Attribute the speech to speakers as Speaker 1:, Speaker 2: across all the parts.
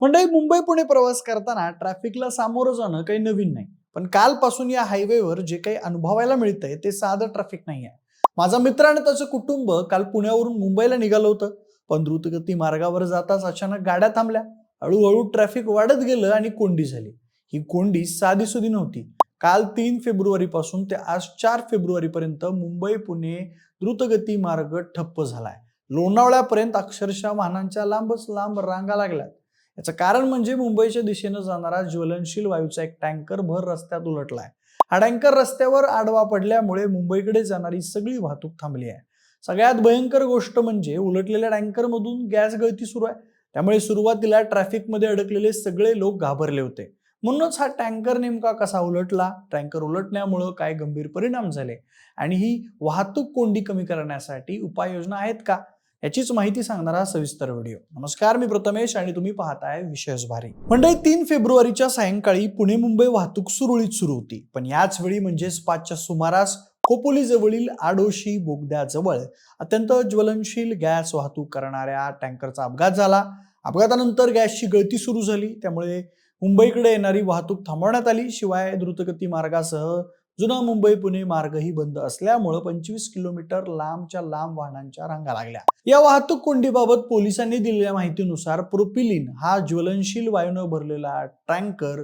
Speaker 1: मंडळी, मुंबई पुणे प्रवास करताना ट्रॅफिकला सामोरं जाणं काही नवीन नाही. पण कालपासून या हायवेवर जे काही अनुभवायला मिळतंय ते साधं ट्रॅफिक नाही आहे. माझा मित्र आणि त्याचं कुटुंब काल पुण्यावरून मुंबईला निघालं होतं. पण द्रुतगती मार्गावर जाताच अचानक गाड्या थांबल्या. हळूहळू ट्रॅफिक वाढत गेलं आणि कोंडी झाली. ही कोंडी साधीसुधी नव्हती. काल 3 फेब्रुवारी पासून ते आज 4 फेब्रुवारी पर्यंत मुंबई पुणे द्रुतगती मार्ग ठप्प झालाय. लोणावळ्यापर्यंत अक्षरशः वाहनांच्या लांबच लांब रांगा लागल्यात. याचं कारण म्हणजे मुंबईच्या दिशेनं जाणारा ज्वलनशील वायूचा एक टँकर भर रस्त्यात उलटलाय. हा टँकर रस्त्यावर आडवा पडल्यामुळे मुंबईकडे जाणारी सगळी वाहतूक थांबली आहे. सगळ्यात भयंकर गोष्ट म्हणजे उलटलेल्या टँकरमधून गॅस गळती सुरू आहे. त्यामुळे सुरुवातीला ट्रॅफिकमध्ये अडकलेले सगळे लोक घाबरले होते. म्हणूनच हा टँकर नेमका कसा उलटला, टँकर उलटण्यामुळे काय गंभीर परिणाम झाले आणि ही वाहतूक कोंडी कमी करण्यासाठी उपाययोजना आहेत का, याचीच माहिती सांगणारा सविस्तर व्हिडिओ. नमस्कार, मी प्रथमेश आणि तुम्ही पाहताय विशेष भारी. मंडळी, 3 फेब्रुवारीच्या सायंकाळी पुणे मुंबई वाहतूक सुरळीत सुरू होती. पण याच वेळी म्हणजेच 5च्या सुमारास खोपोली जवळील आडोशी बोगद्याजवळ अत्यंत ज्वलनशील गॅस वाहतूक करणाऱ्या टँकरचा अपघात झाला. अपघातानंतर गॅसची गळती सुरू झाली. त्यामुळे मुंबईकडे येणारी वाहतूक थांबवण्यात आली. शिवाय द्रुतगती मार्गासह जुना मुंबई पुणे मार्गही बंद असल्यामुळे 25 किलोमीटर लांबच्या लांब वाहनांच्या रांगा लागल्या. या वाहतूक कोंडीबाबत पोलिसांनी दिलेल्या माहितीनुसार प्रोपिलिन हा ज्वलनशील वायूनं भरलेला टँकर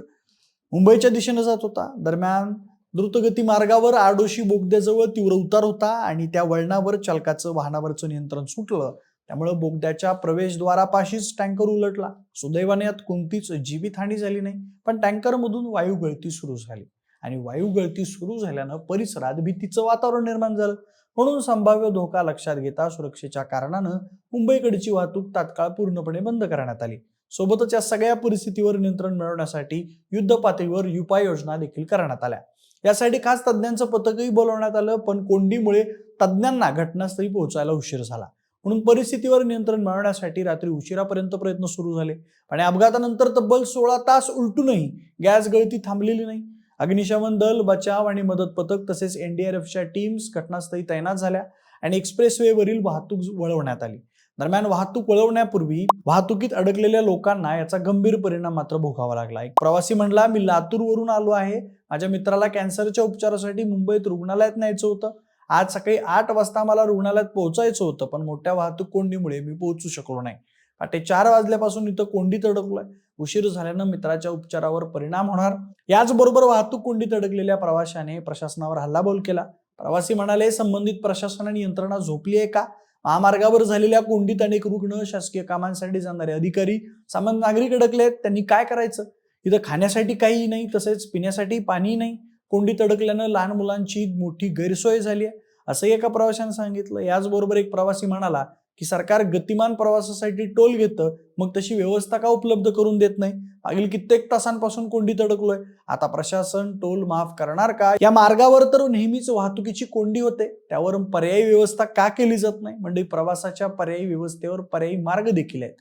Speaker 1: मुंबईच्या दिशेनं जात होता. दरम्यान द्रुतगती मार्गावर आडोशी बोगद्याजवळ तीव्र उतार होता आणि त्या वळणावर चालकाचं वाहनावरचं नियंत्रण सुटलं. त्यामुळे बोगद्याच्या प्रवेशद्वारापाशीच टँकर उलटला. सुदैवाने यात कोणतीच जीवितहानी झाली नाही. पण टँकरमधून वायू गळती सुरू झाली आणि वायू गळती सुरू झाल्यानं परिसरात भीतीचं वातावरण निर्माण झालं. म्हणून संभाव्य धोका लक्षात घेता सुरक्षेच्या कारणानं मुंबईकडची वाहतूक तात्काळ पूर्णपणे बंद करण्यात आली. सोबतच या सगळ्या परिस्थितीवर नियंत्रण मिळवण्यासाठी युद्ध पातळीवर उपाययोजना देखील करण्यात आल्या. यासाठी खास तज्ज्ञांचं पथकही बोलवण्यात आलं. पण कोंडीमुळे तज्ज्ञांना घटनास्थळी पोहोचायला उशीर झाला. म्हणून परिस्थितीवर नियंत्रण मिळवण्यासाठी रात्री उशिरापर्यंत प्रयत्न सुरू झाले. पण अपघातानंतर तब्बल 16 तास उलटूनही गॅस गळती थांबलेली नाही. अग्निशमन दल, बचाव आणि मदत पथक तसेच एनडीआरएफच्या टीम्स घटनास्थळी तैनात झाल्या आणि एक्सप्रेसवेवरील वाहतूक वळवण्यात आली. दरम्यान वाहतूक वळवण्यापूर्वी वाहतुकीत अडकलेल्या लोकांना याचा गंभीर परिणाम मात्र भोगावा लागला. एक प्रवासी म्हणला, मी लातूरवरून आलो आहे. माझ्या मित्राला कॅन्सरच्या उपचारासाठी मुंबईत रुग्णालयात न्यायचं होतं. आज सकाळी 8 वाजता मला रुग्णालयात पोहोचायचं होतं, पण मोठ्या वाहतूक कोंडीमुळे मी पोहोचू शकलो नाही. पहाटे 4 वाजल्यापासून इथं कोंडीत अडकलोय. उशीर झाल्यानं मित्राच्या उपचारावर परिणाम होणार. याचबरोबर वाहतूक कोंडीत अडकलेल्या प्रवाशाने प्रशासनावर हल्लाबोल केला. प्रवासी म्हणाले, संबंधित प्रशासनाने यंत्रणा झोपली आहे का? महामार्गावर झालेल्या कोंडीत अनेक रुग्ण, शासकीय कामांसाठी जाणारे अधिकारी, सामान्य नागरिक अडकलेत. त्यांनी काय करायचं? इथं खाण्यासाठी काही नाही, तसेच पिण्यासाठी पाणी नाही. कोंडीत अडकल्यानं लहान मुलांची मोठी गैरसोय झाली आहे, असंही एका प्रवाशाने सांगितलं. याचबरोबर एक प्रवासी म्हणाला की सरकार गतिमान प्रवासासाठी टोल घेतं, मग तशी व्यवस्था का उपलब्ध करून देत नाही? मागील कित्येक तासांपासून कोंडीत अडकलोय. आता प्रशासन टोल माफ करणार का? या मार्गावर तर नेहमीच वाहतुकीची कोंडी होते, त्यावर पर्यायी व्यवस्था का केली जात नाही? म्हणजे प्रवासाच्या पर्यायी व्यवस्थेवर पर्यायी मार्ग देखील आहेत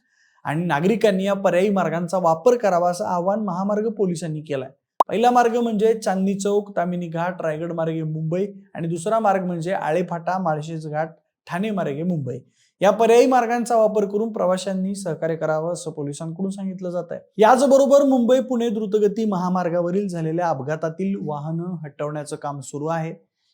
Speaker 1: आणि नागरिकांनी या पर्यायी मार्गांचा वापर करावा असं आवाहन महामार्ग पोलिसांनी केलंय. पहिला मार्ग म्हणजे चांदणी चौक, तामिनी घाट, रायगड मार्गे मुंबई आणि दुसरा मार्ग म्हणजे आळेफाटा, माळशेज घाट, ठाणे मार्गे मुंबई. या पर्यायी मार्गांचा वापर करून प्रवाशांनी सहकार्य करावं असं पोलिसांकडून सांगितलं जात आहे. याचबरोबर मुंबई पुणे द्रुतगती महामार्गावरील झालेल्या अपघातातील वाहनं हटवण्याचं काम सुरू आहे.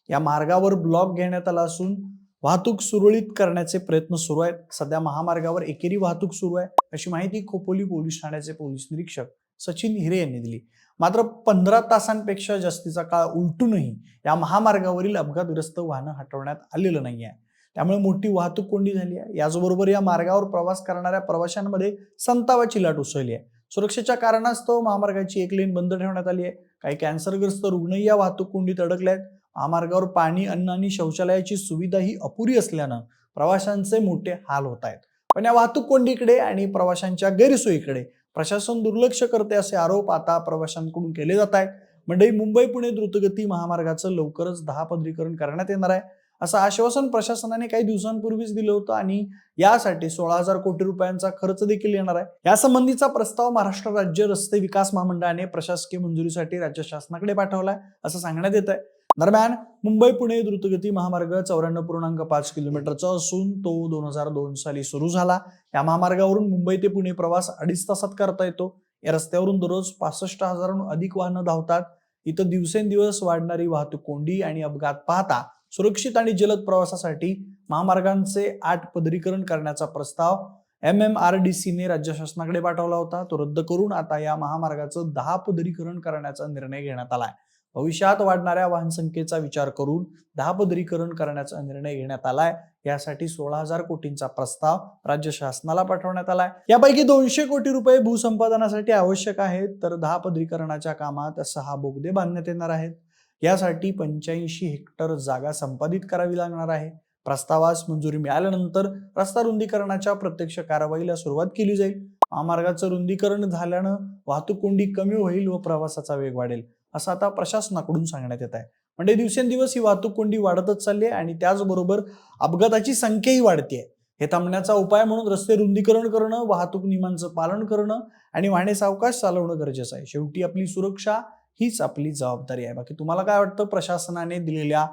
Speaker 1: या मार्गावर ब्लॉक घेण्यात आला असून वाहतूक सुरळीत करण्याचे प्रयत्न सुरू आहेत. सध्या महामार्गावर एकेरी वाहतूक सुरू आहे, अशी माहिती खोपोली पोलीस ठाण्याचे पोलीस निरीक्षक सचिन हिरे यांनी दिली. मात्र 15 तासांपेक्षा जास्तीचा काळ उलटूनही या महामार्गावरील अपघातग्रस्त वाहनं हटवण्यात आलेलं नाहीये. त्यामुळे मोठी वाहतूक कोंडी झाली आहे. याचबरोबर या मार्गावर प्रवास करणाऱ्या प्रवाशांमध्ये संतापाची लाट उसळली आहे. सुरक्षेच्या कारणास्तव महामार्गाची एक लेन बंद ठेवण्यात आली आहे. काही कॅन्सरग्रस्त रुग्णही या वाहतूक कोंडीत अडकले आहेत. महामार्गावर पाणी, अन्न आणि शौचालयाची सुविधाही अपुरी असल्यानं प्रवाशांचे मोठे हाल होत आहेत. पण या वाहतूक कोंडीकडे आणि प्रवाशांच्या गैरसोयीकडे प्रशासन दुर्लक्ष करते असे आरोप आता प्रवाशांकडून केले जात आहेत. म्हणजे मुंबई पुणे द्रुतगती महामार्गाचं लवकरच 10 पदरीकरण करण्यात येणार आहे असं आश्वासन प्रशासनाने काही दिवसांपूर्वीच दिलं होतं आणि यासाठी 16,000 कोटी रुपयांचा खर्च देखील येणार आहे. यासंबंधीचा प्रस्ताव महाराष्ट्र राज्य रस्ते विकास महामंडळाने प्रशासकीय मंजुरीसाठी राज्य शासनाकडे पाठवलाय असं सांगण्यात येत आहे. दरम्यान मुंबई पुणे द्रुतगती महामार्ग 94.5 किलोमीटरचा असून तो 2002 साली सुरू झाला. या महामार्गावरून मुंबई ते पुणे प्रवास 2.5 तासात करता येतो. या रस्त्यावरून दररोज 65,000हून अधिक वाहनं धावतात. इथं दिवसेंदिवस वाढणारी वाहतूक कोंडी आणि अपघात पाहता सुरक्षित आणि जलद प्रवासासाठी महामार्गांचे 8 पदरीकरण करण्याचा प्रस्ताव MMRDCने राज्य शासनाकडे पाठवला होता. तो रद्द करून आता या महामार्गाचं 10 पदरीकरण करण्याचा निर्णय घेण्यात आलाय. भविष्यात वाढणाऱ्या वाहन संख्येचा विचार करून 10 पदरीकरण करण्याचा निर्णय घेण्यात आलाय. यासाठी 16,000 कोटींचा प्रस्ताव राज्य शासनाला पाठवण्यात आलाय. यापैकी 200 कोटी रुपये भूसंपादनासाठी आवश्यक आहेत, तर 10 पदरीकरणाच्या कामात 6 बोगदे बांधण्यात येणार आहेत. यासाठी 85 हेक्टर जागा संपादित करावी लागणार आहे. प्रस्तावास मंजुरी मिळाल्यानंतर रस्ता रुंदीकरणाच्या प्रत्यक्ष कारवाईला सुरुवात केली जाईल. महामार्गाचं रुंदीकरण झाल्यानं वाहतूक कोंडी कमी होईल व प्रवासाचा वेग वाढेल, असं आता प्रशासनाकडून सांगण्यात येत आहे. म्हणजे दिवसेंदिवस ही वाहतूक कोंडी वाढतच चालली आहे आणि त्याचबरोबर अपघाताची संख्याही वाढतेय. हे थांबण्याचा उपाय म्हणून रस्ते रुंदीकरण करणं, वाहतूक नियमांचं पालन करणं आणि वाहने सावकाश चालवणं गरजेचं आहे. शेवटी आपली सुरक्षा हीच आपली जबाबदारी आहे. बाकी तुम्हाला काय वाटतं? प्रशासनाने दिलेल्या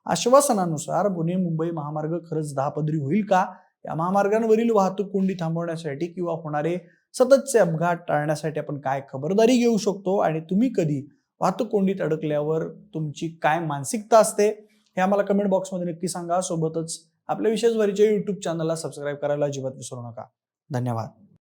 Speaker 1: आश्वासनानुसार पुणे मुंबई महामार्ग खरंच 10 पदरी होईल का? या महामार्गांवरील वाहतूक कोंडी थांबवण्यासाठी किंवा होणारे सततचे अपघात टाळण्यासाठी आपण काय खबरदारी घेऊ शकतो आणि तुम्ही कधी वाहतूक कोंडीत अडकल्यावर तुमची काय मानसिकता असते हे आम्हाला कमेंट बॉक्समध्ये नक्की सांगा. सोबतच आपल्या विशेष वरीच्या YouTube चॅनलला सबस्क्राईब करायला अजिबात विसरू नका. धन्यवाद.